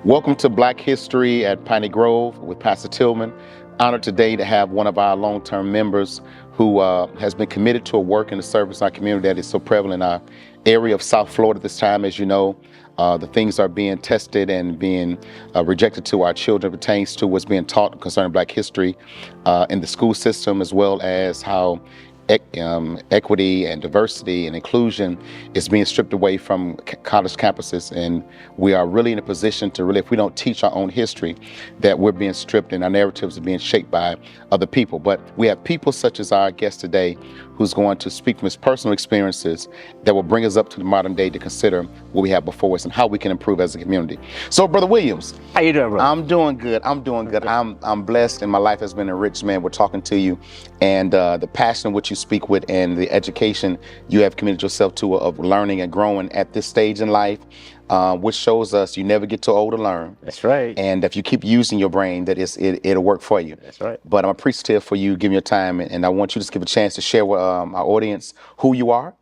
Welcome to Black History at Piney Grove with Pastor Tillman. Honored today to have one of our long-term members who has been committed to a work in the service in our community that is so prevalent in our area of South Florida this time. As you know, the things are being tested and being rejected to our children pertains to what's being taught concerning Black history in the school system, as well as how equity and diversity and inclusion is being stripped away from college campuses. And we are really in a position to really, if we don't teach our own history, that we're being stripped and our narratives are being shaped by other people. But we have people such as our guest today who's going to speak from his personal experiences that will bring us up to the modern day to consider what we have before us and how we can improve as a community. So, Brother Williams. How you doing, bro? I'm doing good. I'm blessed, and my life has been enriched, man. We're talking to you, and the passion which you speak with and the education you have committed yourself to of learning and growing at this stage in life, which shows us you never get too old to learn. That's right. And if you keep using your brain, it'll work for you. That's right. But I'm appreciative for you giving your time, and I want you to give a chance to share with our audience who you are,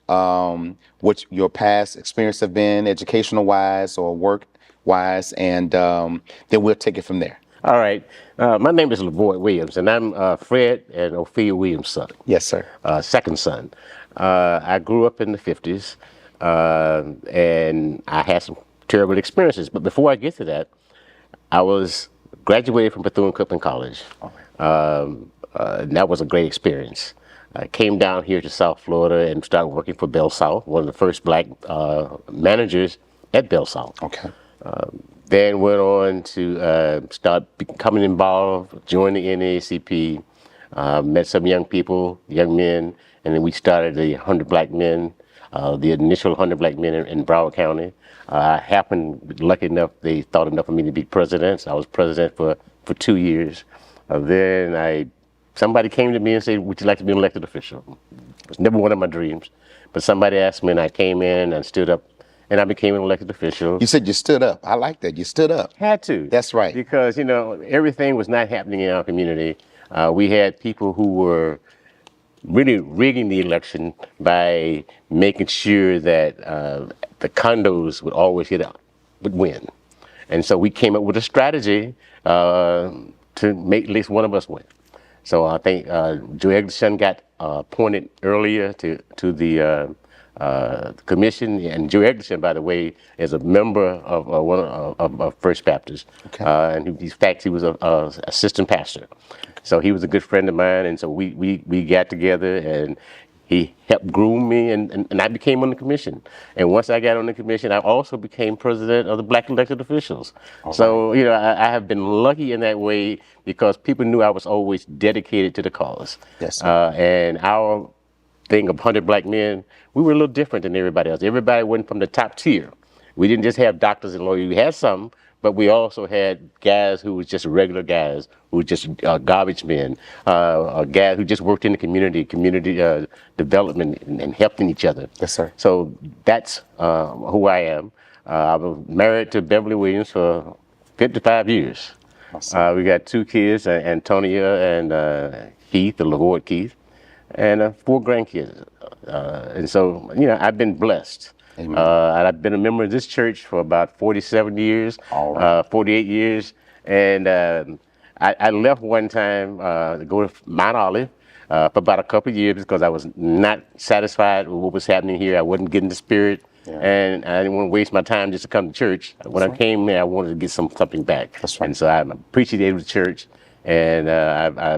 what your past experience have been, educational-wise or work-wise, and then we'll take it from there. All right. My name is Levoyd Williams, and I'm Fred and Ophelia Williams' son. Yes, sir. Second son. I grew up in the 50s, and I had some terrible experiences. But before I get to that, I was graduated from Bethune-Cookman College. And that was a great experience. I came down here to South Florida and started working for Bell South, one of the first black managers at Bell South. Okay. Then went on to start becoming involved, joined the NAACP, met some young people, young men, and then we started the 100 Black Men, the initial 100 Black Men in Broward County. I happened, lucky enough, they thought enough of me to be president. So I was president for 2 years. Then somebody came to me and said, would you like to be an elected official? It was never one of my dreams, but somebody asked me and I came in and stood up and I became an elected official. You said you stood up. I like that. You stood up. Had to. That's right. Because, everything was not happening in our community. We had people who were really rigging the election by making sure that the condos would always would win. And so we came up with a strategy to make at least one of us win. So I think Joe Eggleston got appointed earlier to the commission, and Joe Eggleston, by the way, is a member of First Baptist. Okay. And in fact, he was a assistant pastor. So he was a good friend of mine, and so we got together, and he helped groom me, and I became on the commission. And once I got on the commission, I also became president of the Black elected officials. All so, right. I have been lucky in that way because people knew I was always dedicated to the cause. Yes, and our thing of 100 Black Men, we were a little different than everybody else. Everybody went from the top tier. We didn't just have doctors and lawyers. We had some, but we also had guys who was just regular guys, who were just garbage men, guys who just worked in the community development and helping each other. Yes, sir. So that's who I am. I was married to Beverly Williams for 55 years. Awesome. We got 2 kids, Antonia and Keith, the Levoyd Keith, and 4 grandkids. And so, I've been blessed. And I've been a member of this church for about 47 years, right. 48 years. And I left one time to go to Mount Olive for about a couple of years because I was not satisfied with what was happening here. I wasn't getting the spirit. Yeah. And I didn't want to waste my time just to come to church. When I came there, I wanted to get something back. That's right. And so I'm appreciative of the church. And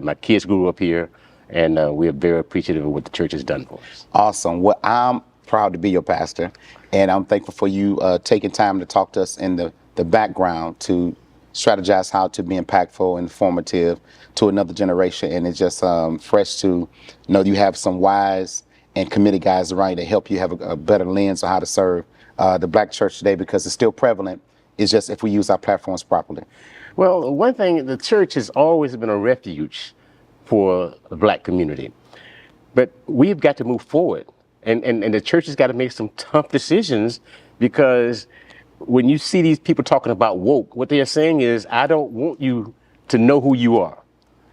my kids grew up here. And we're very appreciative of what the church has done for us. Awesome. Well, I'm proud to be your pastor, and I'm thankful for you taking time to talk to us in the background to strategize how to be impactful and informative to another generation. And it's just fresh to know you have some wise and committed guys around you to help you have a better lens on how to serve the Black church today, because it's still prevalent. It's just if we use our platforms properly. Well, one thing, the church has always been a refuge for the Black community. But we've got to move forward. And the church has got to make some tough decisions, because when you see these people talking about woke, what they are saying is, I don't want you to know who you are.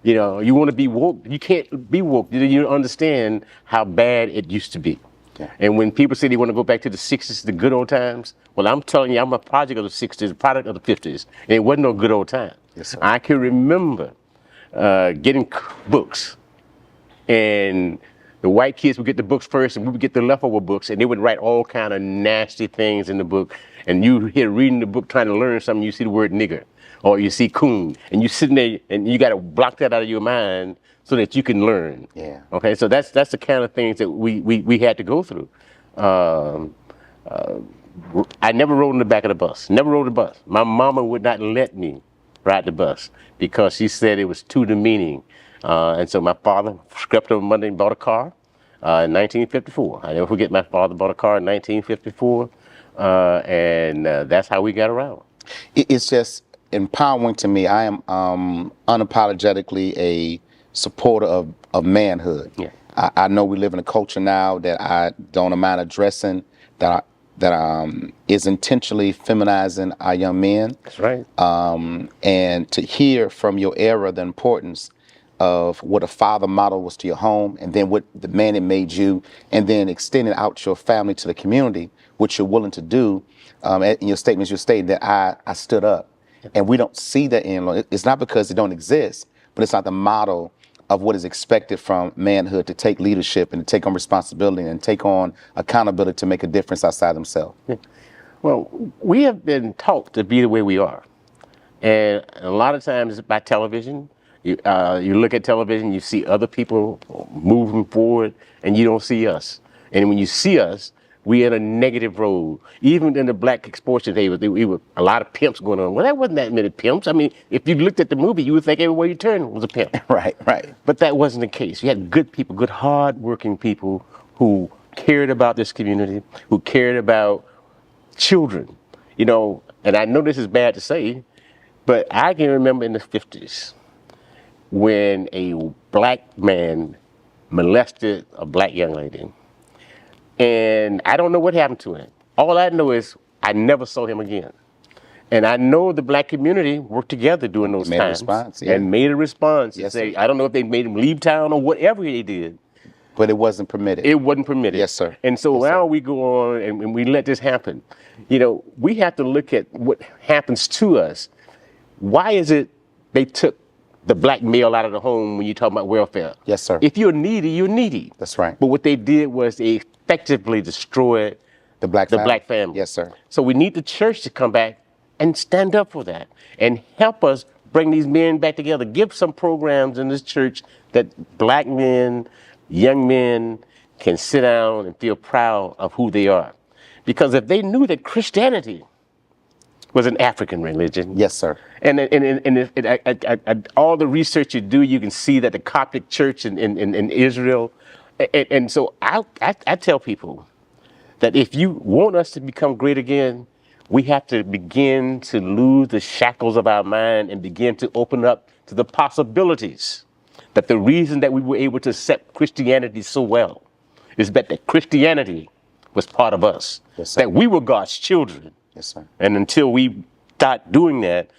You want to be woke. You can't be woke. You don't understand how bad it used to be. Yeah. And when people say they want to go back to the 60s, the good old times, well, I'm telling you, I'm a project of the 60s, a product of the 50s. And it wasn't no good old time. Yes, sir. I can remember getting books, and the white kids would get the books first, and we would get the leftover books, and they would write all kind of nasty things in the book. And you here reading the book trying to learn something, you see the word nigger, or you see coon, and you sitting there and you got to block that out of your mind so that you can learn. Yeah. Okay, so that's the kind of things that we had to go through. Um, I never rode in the back of the bus. Never rode the bus. My mama would not let me ride the bus because she said it was too demeaning. And so my father scrapped over Monday and bought a car in 1954. I never forget my father bought a car in 1954, and that's how we got around. It's just empowering to me. I am unapologetically a supporter of manhood. Yeah. I know we live in a culture now that I don't mind addressing that is intentionally feminizing our young men. That's right. And to hear from your era the importance of what a father model was to your home, and then what the man it made you, and then extending out your family to the community, which you're willing to do. In your statements, you're stating that I stood up, and we don't see that in. It's not because they don't exist, but it's not the model of what is expected from manhood to take leadership and to take on responsibility and take on accountability to make a difference outside themselves. Yeah. Well, we have been taught to be the way we are. And a lot of times by television, you look at television, you see other people moving forward, and you don't see us. And when you see us, we're in a negative road. Even in the black exploitation day, there were a lot of pimps going on. Well, there wasn't that many pimps. I mean, if you looked at the movie, you would think everywhere you turned was a pimp. Right. But that wasn't the case. You had good people, good hard-working people who cared about this community, who cared about children. You know, and I know this is bad to say, but I can remember in the 50s when a black man molested a black young lady. And I don't know what happened to him. All I know is I never saw him again. And I know the black community worked together during those Made times. a response, yeah. And made a response. Yes, And say, sir. I don't know if they made him leave town or whatever they did. But it wasn't permitted. It wasn't permitted. Yes, sir. And so Yes, now sir. we go on and we let this happen. You know, we have to look at what happens to us. Why is it they took the black male out of the home when you talk about welfare? Yes, sir. If you're needy, you're needy. That's right. But what they did was they effectively destroyed The black family. Yes, sir. So we need the church to come back and stand up for that and help us bring these men back together. Give some programs in this church that black men, young men can sit down and feel proud of who they are. Because if they knew that Christianity was an African religion. Yes, sir. And all the research you do, you can see that the Coptic Church in Israel. And so I tell people that if you want us to become great again, we have to begin to lose the shackles of our mind and begin to open up to the possibilities. That the reason that we were able to accept Christianity so well is that Christianity was part of us. Yes, sir. That we were God's children. Yes, sir. And until we start doing that,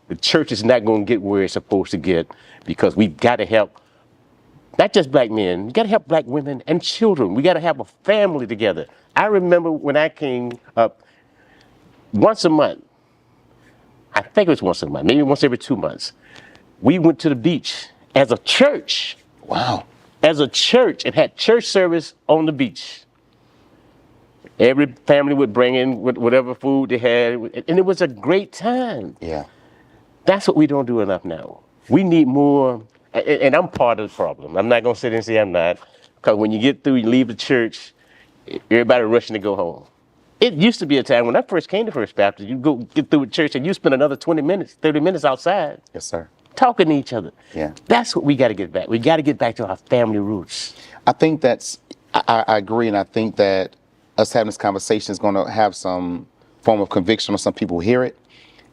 the church is not going to get where it's supposed to get, because we've got to help not just black men, we got to help black women and children. We got to have a family together. I remember when I came up once a month, I think it was once a month, maybe once every 2 months, we went to the beach as a church. Wow. As a church, and had church service on the beach. Every family would bring in whatever food they had, and it was a great time. Yeah. That's what we don't do enough now. We need more, and I'm part of the problem. I'm not going to sit and say I'm not, because when you get through, you leave the church, everybody rushing to go home. It used to be a time when I first came to First Baptist, you go get through with church and you spend another 20 minutes, 30 minutes outside. Yes, sir. Talking to each other. Yeah. That's what we got to get back. We got to get back to our family roots. I think I agree, and I think that us having this conversation is going to have some form of conviction on some people who hear it,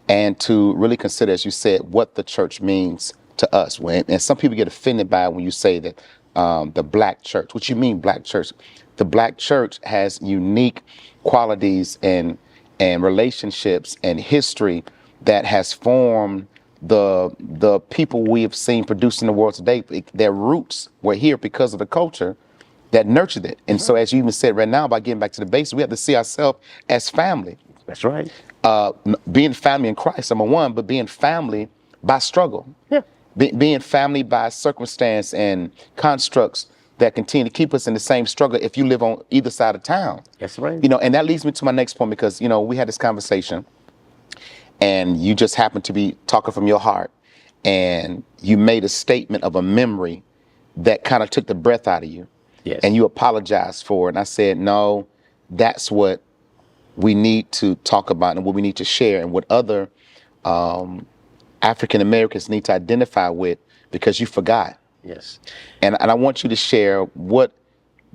and to really consider, as you said, what the church means to us. And some people get offended by it when you say that the black church. What you mean, black church? The black church has unique qualities and relationships and history that has formed the people we have seen produced in the world today. Their roots were here because of the culture, that nurtured it. And so, as you even said right now, by getting back to the basics, we have to see ourselves as family. That's right. Being family in Christ, number one, but being family by struggle. Yeah. Being family by circumstance and constructs that continue to keep us in the same struggle if you live on either side of town. That's right. You know, and that leads me to my next point because, you know, we had this conversation and you just happened to be talking from your heart and you made a statement of a memory that kind of took the breath out of you. Yes. And you apologized for it. And I said, no, that's what we need to talk about and what we need to share and what other African Americans need to identify with because you forgot. Yes. And I want you to share what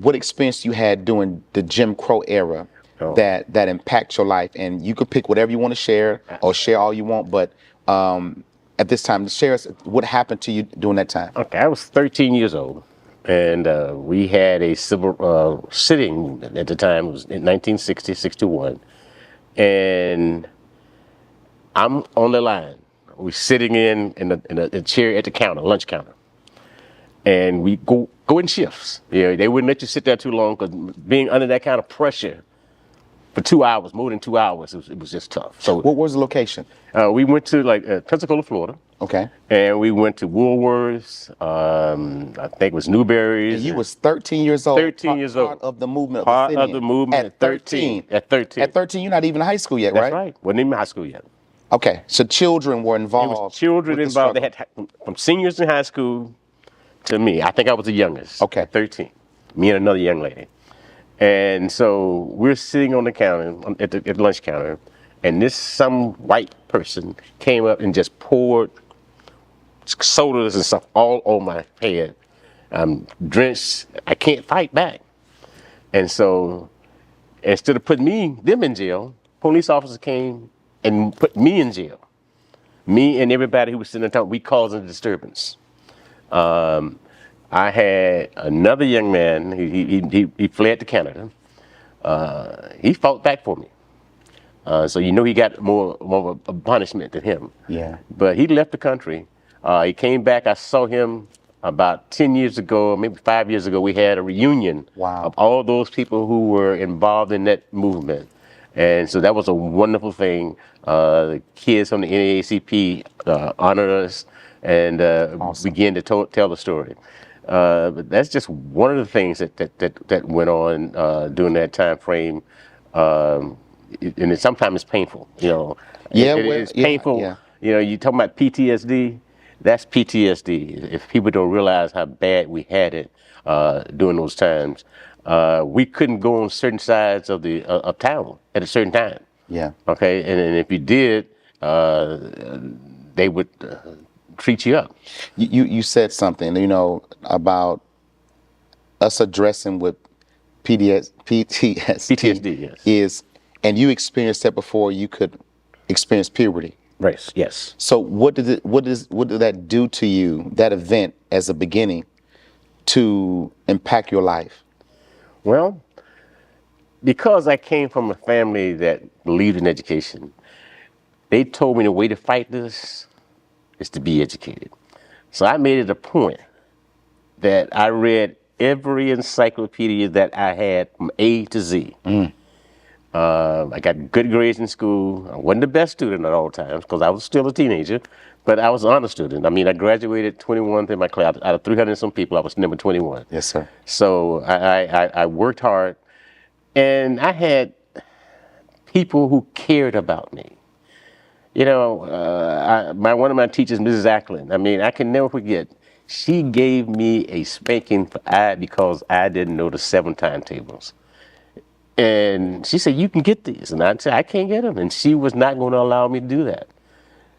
experience you had during the Jim Crow era that impacts your life. And you could pick whatever you want to share or share all you want, but at this time, share us what happened to you during that time. Okay, I was 13 years old, and we had a civil sitting at the time. It was in 1960, 61, and I'm on the line. We're sitting in a chair at the counter, lunch counter, and we go in shifts. You know, they wouldn't let you sit there too long because being under that kind of pressure for 2 hours, more than 2 hours, it was just tough. So what was the location? We went to Pensacola, Florida. Okay. And we went to Woolworths. I think it was Newberry's. And you was 13 years old. 13 years old. Part of the movement. Part of the movement at 13. At 13. At 13, you're not even in high school yet, That's right? That's right. Wasn't even in high school yet. Okay, so children were involved. It was children involved. They had from seniors in high school to me. I think I was the youngest. Okay. At 13. Me and another young lady. And so we're sitting on the counter, at the lunch counter, and some white person came up and just poured sodas and stuff all on my head. I'm drenched. I can't fight back. And so instead of putting them in jail, police officers came and put me in jail. Me and everybody who was sitting in town, we caused a disturbance. I had another young man, he fled to Canada. He fought back for me. So you know he got more of a punishment than him. Yeah. But he left the country. He came back. I saw him about 10 years ago, maybe 5 years ago. We had a reunion of all those people who were involved in that movement. And so that was a wonderful thing. The kids from the NAACP honored us and began to tell the story. But that's just one of the things that went on during that time frame. And sometimes it's painful, you know. Yeah, it's painful. Yeah. You know, you talking about PTSD. That's PTSD. If people don't realize how bad we had it during those times, we couldn't go on certain sides of the town at a certain time. Yeah. Okay, and if you did, they would treat you up. You said something, you know, about us addressing what PTSD yes. And you experienced that before you could experience puberty. Right. Yes. So what did that do to you, that event as a beginning, to impact your life? Well, because I came from a family that believed in education, they told me the way to fight this is to be educated. So I made it a point that I read every encyclopedia that I had from A to Z. I got good grades in school. I wasn't the best student at all times because I was still a teenager, but I was an honor student. I mean, I graduated 21th in my class. Out of 300 and some people, I was number 21. Yes, sir. So I worked hard, and I had people who cared about me. You know, one of my teachers, Mrs. Ackland, I mean, I can never forget, she gave me a spanking because I didn't know the 7 timetables. And she said, you can get these. And I said, I can't get them. And she was not going to allow me to do that.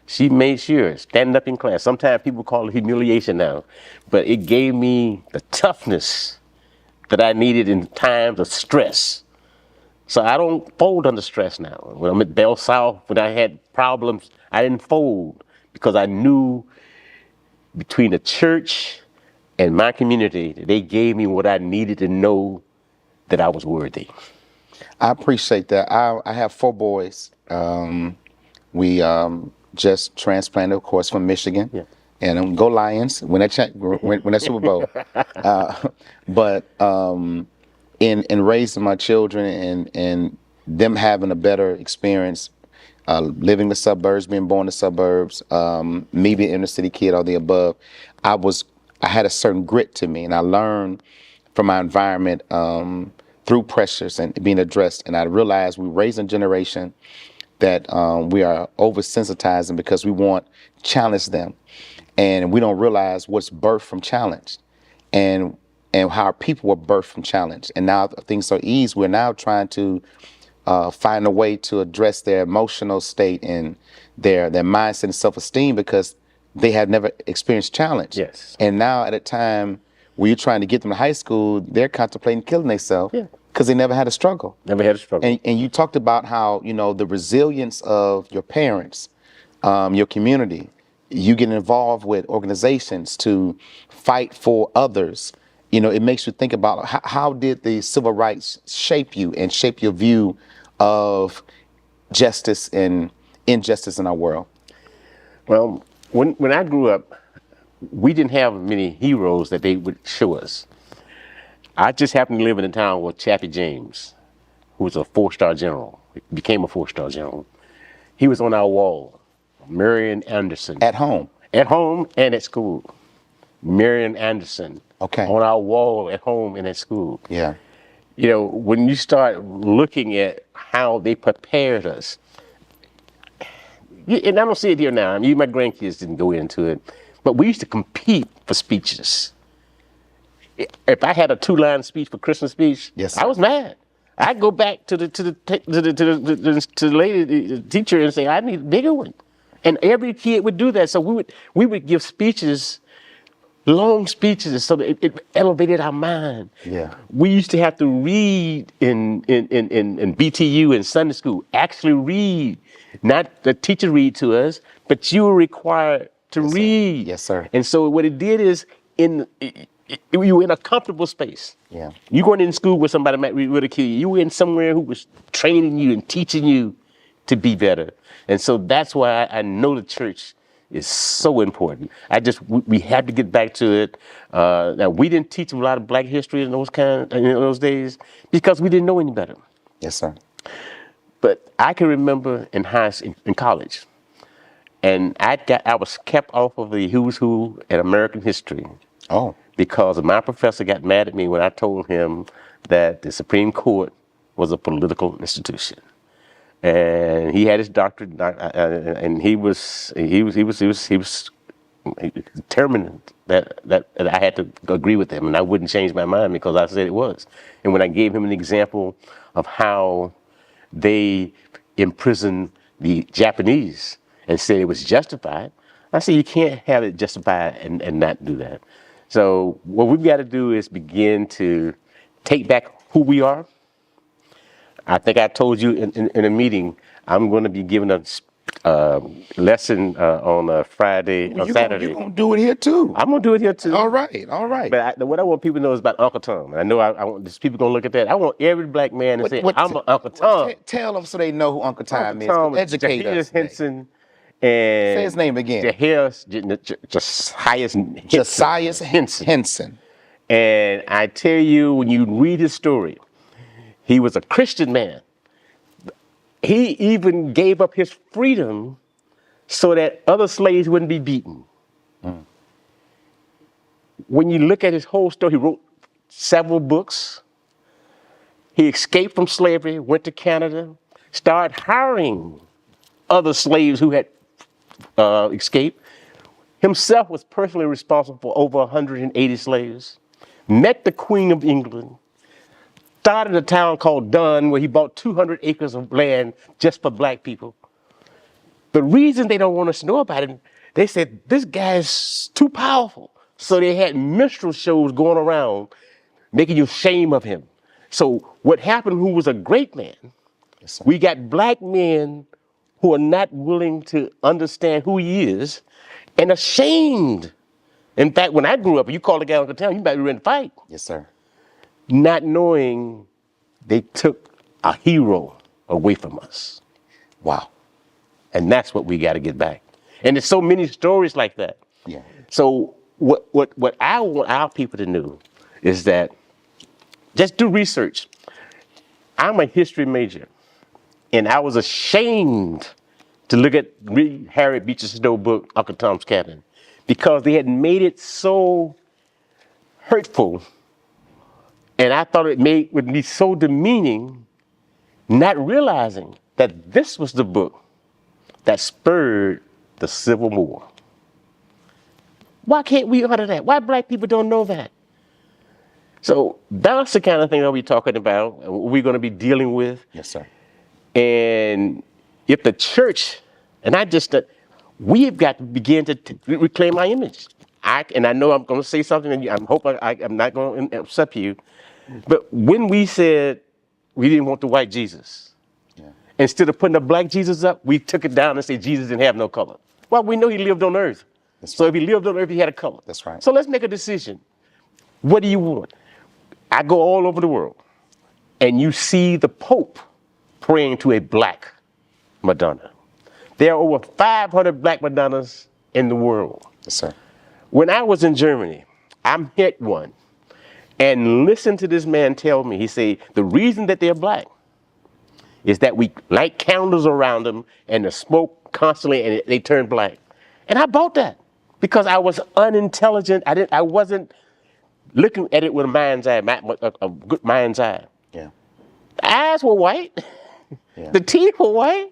She made sure, standing up in class, sometimes people call it humiliation now, but it gave me the toughness that I needed in times of stress. So I don't fold under stress now. When I'm at Bell South, when I had problems, I didn't fold because I knew between the church and my community, they gave me what I needed to know that I was worthy. I appreciate that. I have 4 boys. We just transplanted, of course, from Michigan. Yeah. and go Lions, win that Super Bowl. But in raising my children and them having a better experience, living in the suburbs, being born in the suburbs, me being an inner city kid, all the above, I had a certain grit to me, and I learned from my environment through pressures and being addressed. And I realized we're raising a generation that we are oversensitizing because we want to challenge them, and we don't realize what's birthed from challenge, and how our people were birthed from challenge. And now things are eased. We're now trying to find a way to address their emotional state and their mindset and self-esteem because they have never experienced challenge. Yes. And now at a time where you're trying to get them to high school, they're contemplating killing themselves because they never had a struggle. Never had a struggle. And you talked about how, the resilience of your parents, your community, you get involved with organizations to fight for others. It makes you think about how did the civil rights shape you and shape your view of justice and injustice in our world? Well, when I grew up, we didn't have many heroes that they would show us. I just happened to live in a town with Chappie James, who was a 4-star general. He became a 4-star general. He was on our wall. Marion Anderson. At home? At home and at school. Marion Anderson. Okay. On our wall at home and at school. Yeah. When you start looking at how they prepared us, and I don't see it here now. I mean, my grandkids didn't go into it, but we used to compete for speeches. If I had a 2-line speech for Christmas speech, yes, I was mad. I'd go back to the lady teacher and say, I need a bigger one. And every kid would do that. So we would give speeches, long speeches, so that it elevated our mind. Yeah. We used to have to read in BTU in Sunday school. Actually read, not the teacher read to us, but you were required to read. Yes, sir. And so what it did is you were in a comfortable space. Yeah. You weren't in school where somebody might ridicule you. You were in somewhere who was training you and teaching you to be better. And so that's why I know the church is so important. We had to get back to it. Now we didn't teach a lot of Black history in those days because we didn't know any better. Yes, sir. But I can remember in college, and I was kept off of the who's who in American history. Oh. Because my professor got mad at me when I told him that the Supreme Court was a political institution. And he had his doctorate, and he was determined that I had to agree with him, and I wouldn't change my mind because I said it was. And when I gave him an example of how they imprisoned the Japanese and said it was justified, I said you can't have it justified and not do that. So what we've got to do is begin to take back who we are. I think I told you in a meeting, I'm going to be giving a lesson on a Friday or Saturday. You're going to do it here too. I'm going to do it here too. All right, all right. But what I want people to know is about Uncle Tom. And I know I want people going to look at that. I want every Black man to say, I'm Uncle Tom. Tell them so they know who Uncle Tom is. Tom, educate us. Henson. And say his name again. Josiah Henson. And I tell you, when you read his story, he was a Christian man. He even gave up his freedom so that other slaves wouldn't be beaten. Mm. When you look at his whole story, he wrote several books. He escaped from slavery, went to Canada, started hiring other slaves who had escaped. Himself was personally responsible for over 180 slaves. Met the Queen of England. Started a town called Dunn where he bought 200 acres of land just for Black people. The reason they don't want us to know about it, they said this guy is too powerful. So they had minstrel shows going around making you shame of him. So what happened, who was a great man, yes, we got Black men who are not willing to understand who he is and ashamed. In fact, when I grew up, you called a guy Uncle Tom, you might be ready to fight. Yes, sir. Not knowing they took a hero away from us. Wow. And that's what we got to get back. And there's so many stories like that. Yeah. So what I want our people to know is that just do research. I'm a history major, and I was ashamed to read Harriet Beecher Stowe's book, Uncle Tom's Cabin, because they had made it so hurtful, and I thought would be so demeaning, not realizing that this was the book that spurred the Civil War. Why can't we honor that? Why black people don't know that? So that's the kind of thing that we're talking about, and we're going to be dealing with. Yes, sir. And if the church, and we've got to begin to reclaim our image. I know I'm going to say something, and I'm not going to upset you, but when we said we didn't want the white Jesus, Yeah. instead of putting the black Jesus up, we took it down and said Jesus didn't have no color. Well, we know he lived on earth. So if he lived on earth, he had a color. That's right. So let's make a decision. What do you want? I go all over the world, and you see the Pope praying to a black Madonna. There are over 500 black Madonnas in the world. Yes, sir. When I was in Germany, I hit one and listened to this man tell me, he said, the reason that they're black is that we light candles around them and the smoke constantly and they turn black. And I bought that because I was unintelligent. I wasn't looking at it with a mind's eye, a good mind's eye. Yeah. The eyes were white. Yeah. The teeth were white.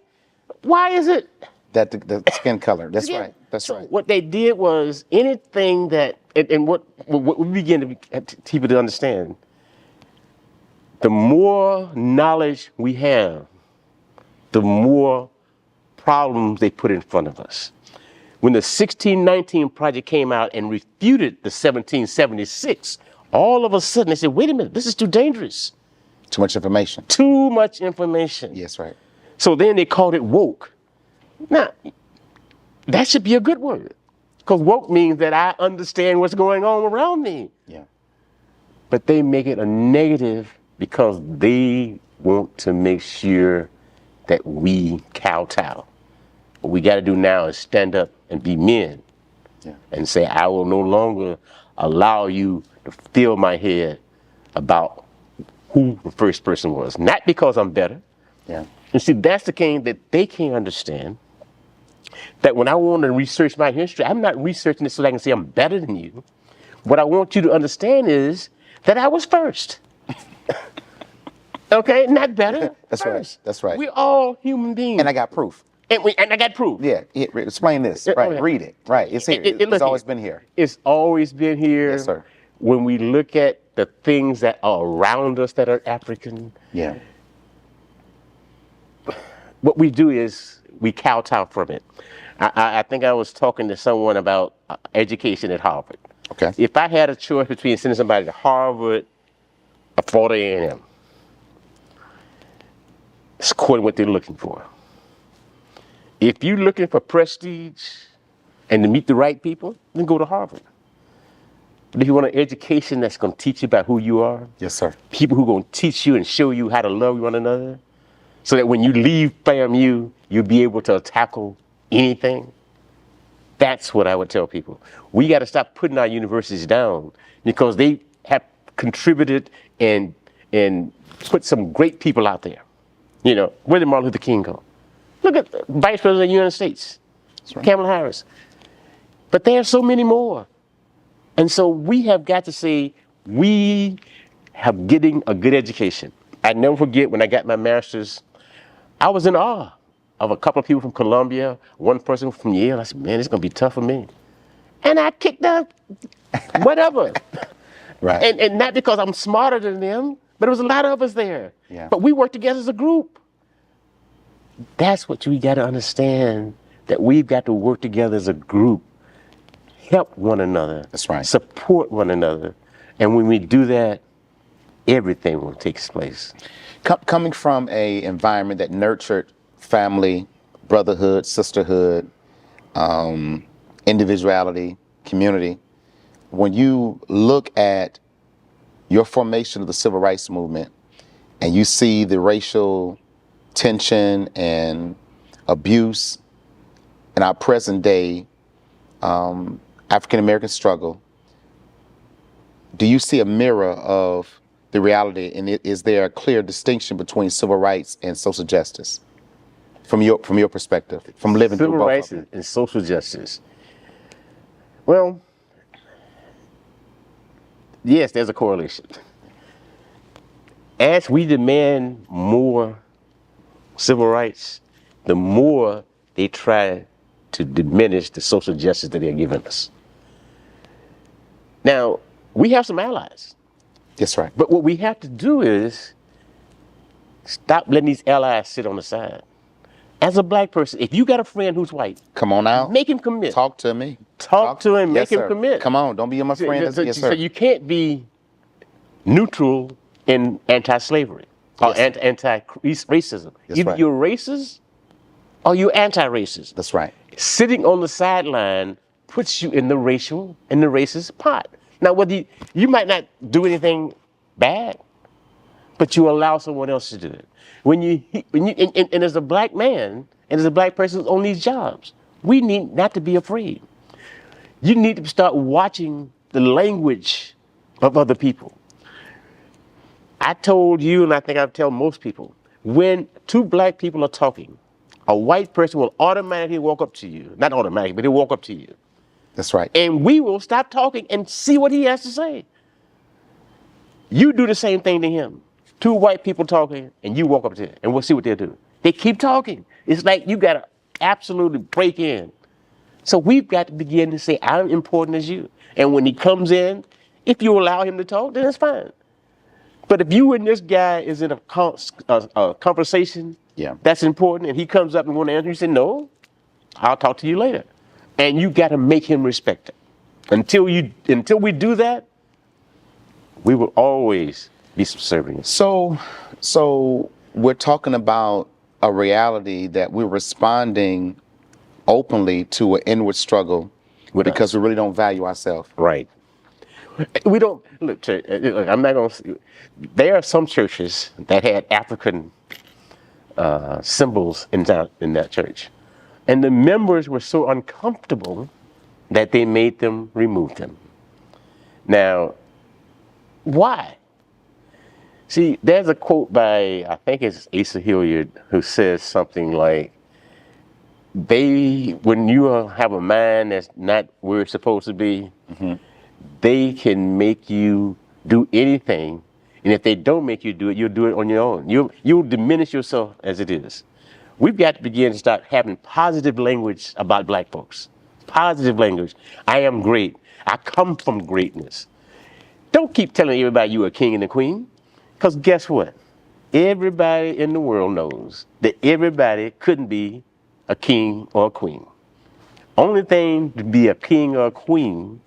Why is it? That the skin color. That's Yeah. right. That's So right. what they did was anything that, and what we begin to people to understand, the more knowledge we have, the more problems they put in front of us. When the 1619 Project came out and refuted the 1776, all of a sudden they said, wait a minute, this is too dangerous. Too much information. Too much information. Yes, right. So then they called it woke. Now, that should be a good word, because woke means that I understand what's going on around me. Yeah. But they make it a negative because they want to make sure that we kowtow. What we got to do now is stand up and be men. Yeah. And say, I will no longer allow you to fill my head about who the first person was. Not because I'm better. Yeah. And see, that's the thing that they can't understand. That when I want to research my history, I'm not researching it so that I can say I'm better than you. What I want you to understand is that I was first. Okay, not better. That's first. right. That's right. We're all human beings. And I got proof. And I got proof. Yeah. Explain this. Right. Okay. Read it. Right. It's here. It's always been here. It's always been here. Yes, sir. When we look at the things that are around us that are African, Yeah. what we do is we kowtow from it. I think I was talking to someone about education at Harvard. Okay. If I had a choice between sending somebody to Harvard or Florida A&M, it's according to what they're looking for. If you're looking for prestige and to meet the right people, then go to Harvard. But if you want an education that's going to teach you about who you are, Yes, sir. people who are going to teach you and show you how to love one another, so that when you leave FAMU, you'll be able to tackle anything. That's what I would tell people. We got to stop putting our universities down because they have contributed and put some great people out there. You know, where did Martin Luther King go? Look at the Vice President of the United States, right. Kamala Harris. But there are so many more. And so we have got to say, we have getting a good education. I never forget when I got my master's, I was in awe of a couple of people from Columbia, one person from Yale. I said, man, it's going to be tough for me. And I kicked out whatever. Right. And not because I'm smarter than them, but there was a lot of us there. Yeah. But we worked together as a group. That's what we got to understand, that we've got to work together as a group, help one another. That's right. Support one another. And when we do that, everything will take place. Coming from a environment that nurtured family, brotherhood, sisterhood, individuality, community, when you look at your formation of the civil rights movement and you see the racial tension and abuse in our present day, African American struggle, do you see a mirror of the reality, and is there a clear distinction between civil rights and social justice from your perspective, from living through Civil both rights of them? and social justice. Well, yes, there's a correlation. As we demand more civil rights, the more they try to diminish the social justice that they're giving us. Now, we have some allies, That's right. but what we have to do is stop letting these allies sit on the side. As a black person, if you got a friend who's white, Come on out. make him commit. Talk to me. Talk to him, Yes, make him sir. commit. Come on, don't be my friend. So, Yes, so sir. you can't be neutral in anti-slavery or Yes. anti-racism. That's Either right. you're racist or you're anti-racist. That's right. Sitting on the sideline puts you in the racist pot. Now, whether you might not do anything bad, but you allow someone else to do it. And as a black man and as a black person on these jobs, we need not to be afraid. You need to start watching the language of other people. I told you, and I think I've told most people, when two black people are talking, a white person will automatically walk up to you. Not automatically, but he'll walk up to you. That's right. And we will stop talking and see what he has to say. You do the same thing to him. Two white people talking, and you walk up to him, and we'll see what they'll do. They keep talking. It's like you got to absolutely break in. So we've got to begin to say, I'm important as you. And when he comes in, if you allow him to talk, then it's fine. But if you and this guy is in a conversation that's important, and he comes up and want to answer, you say, no, I'll talk to you later. And you got to make him respect it. Until we do that, we will always be subservient. So we're talking about a reality that we're responding openly to an inward struggle because we really don't value ourselves. Right. We don't look. I'm not going to. There are some churches that had African symbols in that church, and the members were so uncomfortable that they made them remove them. Now, why? See, there's a quote by, I think it's Asa Hilliard, who says something like, when you have a mind that's not where it's supposed to be, they can make you do anything, and if they don't make you do it, you'll do it on your own. You'll diminish yourself as it is. We've got to begin to start having positive language about black folks. Positive language. I am great. I come from greatness. Don't keep telling everybody you're a king and a queen, because guess what? Everybody in the world knows that everybody couldn't be a king or a queen. Only thing to be a king or a queen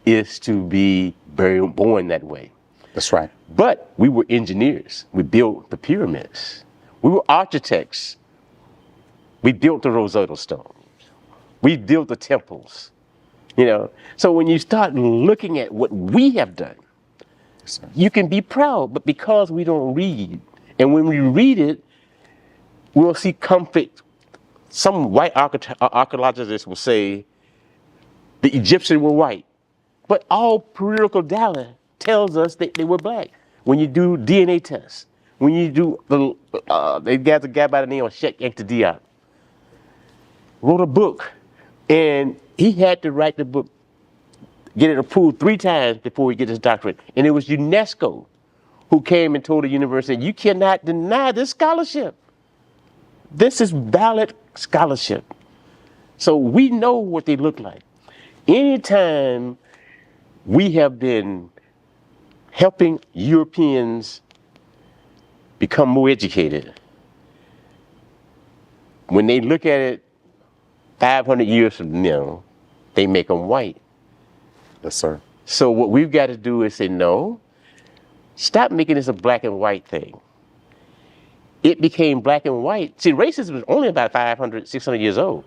is to be born that way. That's right. But we were engineers. We built the pyramids. We were architects. We built the Rosetta Stone. We built the temples. So when you start looking at what we have done, you can be proud, but because we don't read, and when we read it, we'll see conflict. Some white archaeologists will say the Egyptians were white, but all periodical data tells us that they were black. When you do DNA tests, when you do they got a guy by the name of Sheikh Anta Diop, wrote a book, and he had to write the book, get it approved 3 times before he get his doctorate. And it was UNESCO who came and told the university, you cannot deny this scholarship. This is valid scholarship. So we know what they look like. Anytime we have been helping Europeans become more educated, when they look at it 500 years from now, they make them white. Yes, sir. So what we've got to do is say, no, stop making this a black and white thing. It became black and white. See, racism is only about 500, 600 years old.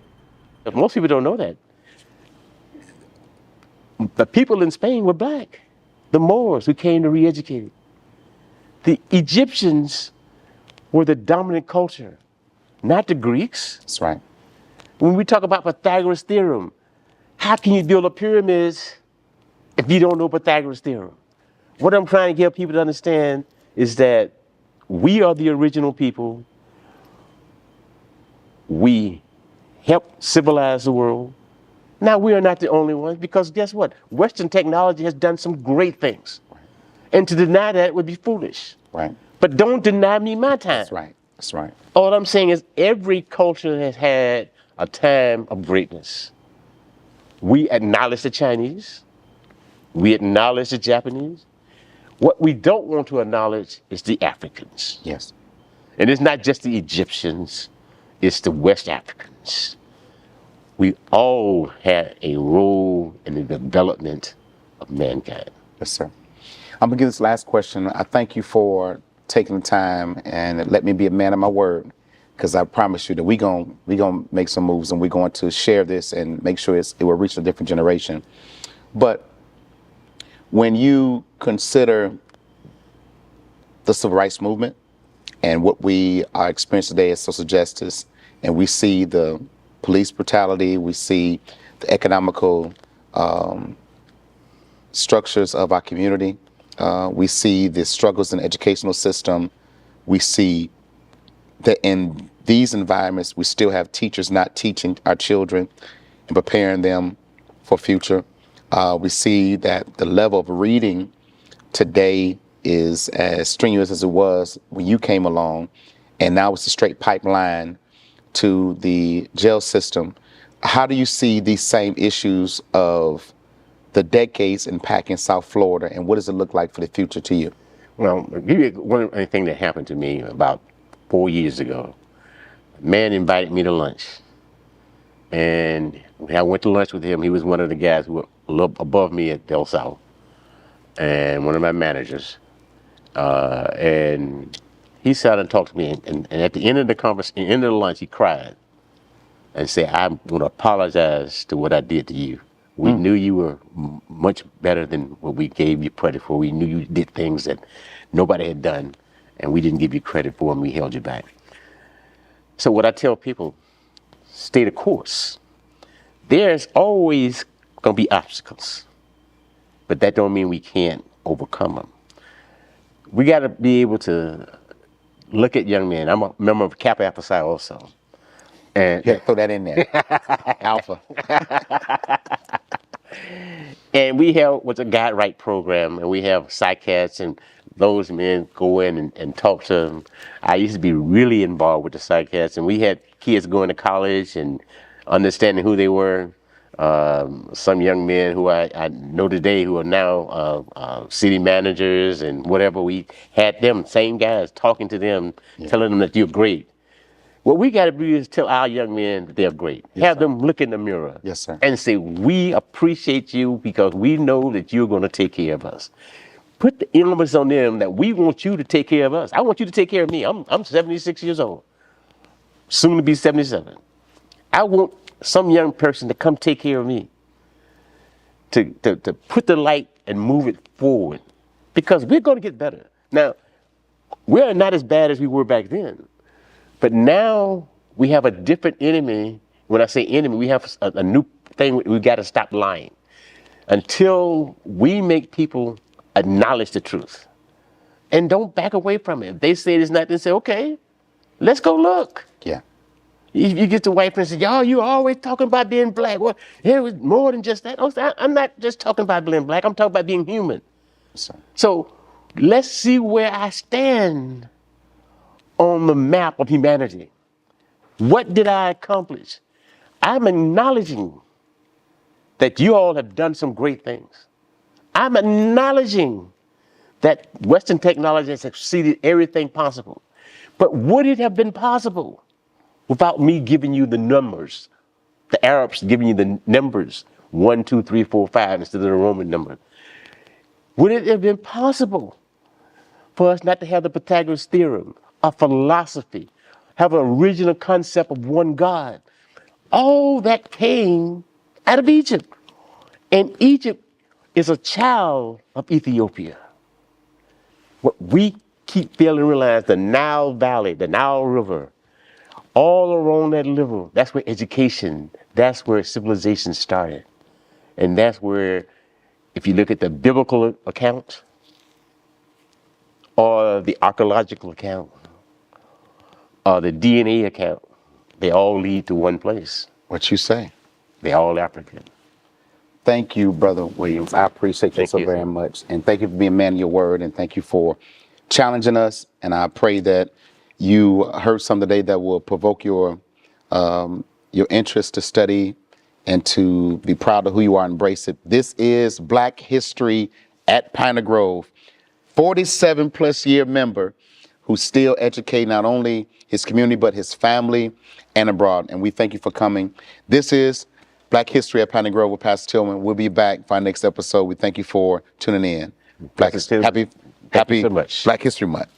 But most people don't know that. The people in Spain were black. The Moors who came to re-educate. The Egyptians were the dominant culture, not the Greeks. That's right. When we talk about Pythagoras' theorem, How can you build a pyramid if you don't know Pythagoras' theorem? What I'm trying to get people to understand is that we are the original people. We helped civilize the world. Now, we are not the only ones, because guess what? Western technology has done some great things. And to deny that would be foolish. Right. But don't deny me my time. That's right. That's right. All I'm saying is every culture has had a time of greatness. We acknowledge the Chinese. We acknowledge the Japanese. What we don't want to acknowledge is the Africans. Yes. And it's not just the Egyptians, it's the West Africans. We all had a role in the development of mankind. Yes, sir. I'm gonna give this last question. I thank you for taking the time and let me be a man of my word, because I promise you that we gonna make some moves, and we're going to share this and make sure it will reach a different generation. But when you consider the civil rights movement and what we are experiencing today as social justice, and we see the police brutality, we see the economical structures of our community, we see the struggles in the educational system, we see that in these environments we still have teachers not teaching our children and preparing them for future. We see that the level of reading today is as strenuous as it was when you came along, and now it's a straight pipeline to the jail system. How do you see these same issues of the decades impacting South Florida, and what does it look like for the future to you? Well, I'll give you one thing that happened to me about 4 years ago. A man invited me to lunch, and I went to lunch with him. He was one of the guys who were a little above me at Del South, and one of my managers. And he sat and talked to me, and at the end of the conversation, end of the lunch, he cried and said, "I'm going to apologize to what I did to you. We knew you were much better than what we gave you credit for. We knew you did things that nobody had done, and we didn't give you credit for, and we held you back." So what I tell people, stay the course. There's always going to be obstacles, but that don't mean we can't overcome them. We got to be able to look at young men. I'm a member of Kappa Alpha Psi also. And Yeah, throw that in there. Alpha. And we have what's a guide right program, and we have psychiatrists, and those men go in and talk to them. I used to be really involved with the psychiatrists, and we had kids going to college and understanding who they were. Some young men who I know today who are now city managers and whatever, we had them, same guys, talking to them, telling them that you're great. What we got to do is tell our young men that they're great. Yes, Have sir. them look in the mirror. Yes, sir. And say, we appreciate you because we know that you're going to take care of us. Put the emphasis on them that we want you to take care of us. I want you to take care of me. I'm 76 years old, soon to be 77. I want some young person to come take care of me, to put the light and move it forward, because we're going to get better. Now, we're not as bad as we were back then. But now we have a different enemy. When I say enemy, we have a new thing. We got to stop lying. Until we make people acknowledge the truth and don't back away from it. If they say it's not, then say, okay, let's go look. Yeah. You get the white person and say, y'all, you always talking about being black. Well, it was more than just that. I'm not just talking about being black. I'm talking about being human. Yes, sir. So let's see where I stand on the map of humanity. What did I accomplish? I'm acknowledging that you all have done some great things. I'm acknowledging that Western technology has exceeded everything possible. But would it have been possible without me giving you the numbers? The Arabs giving you the numbers, 1, 2, 3, 4, 5 instead of the Roman number. Would it have been possible for us not to have the Pythagoras theorem, a philosophy, have an original concept of one God? All that came out of Egypt. And Egypt is a child of Ethiopia. What we keep failing to realize, the Nile Valley, the Nile River, all around that river, that's where education, that's where civilization started. And that's where, if you look at the biblical account or the archaeological account or the DNA account, they all lead to one place. What you say? They're all African. Thank you, Brother Williams. I appreciate you so very much. And thank you for being a man of your word. And thank you for challenging us. And I pray that you heard something today that will provoke your interest to study and to be proud of who you are and embrace it. This is Black History at Piner Grove. 47 plus year member who's still educating not only his community, but his family and abroad. And we thank you for coming. This is Black History at Piner Grove with Pastor Tillman. We'll be back for our next episode. We thank you for tuning in. Thank you so much. Black History Month.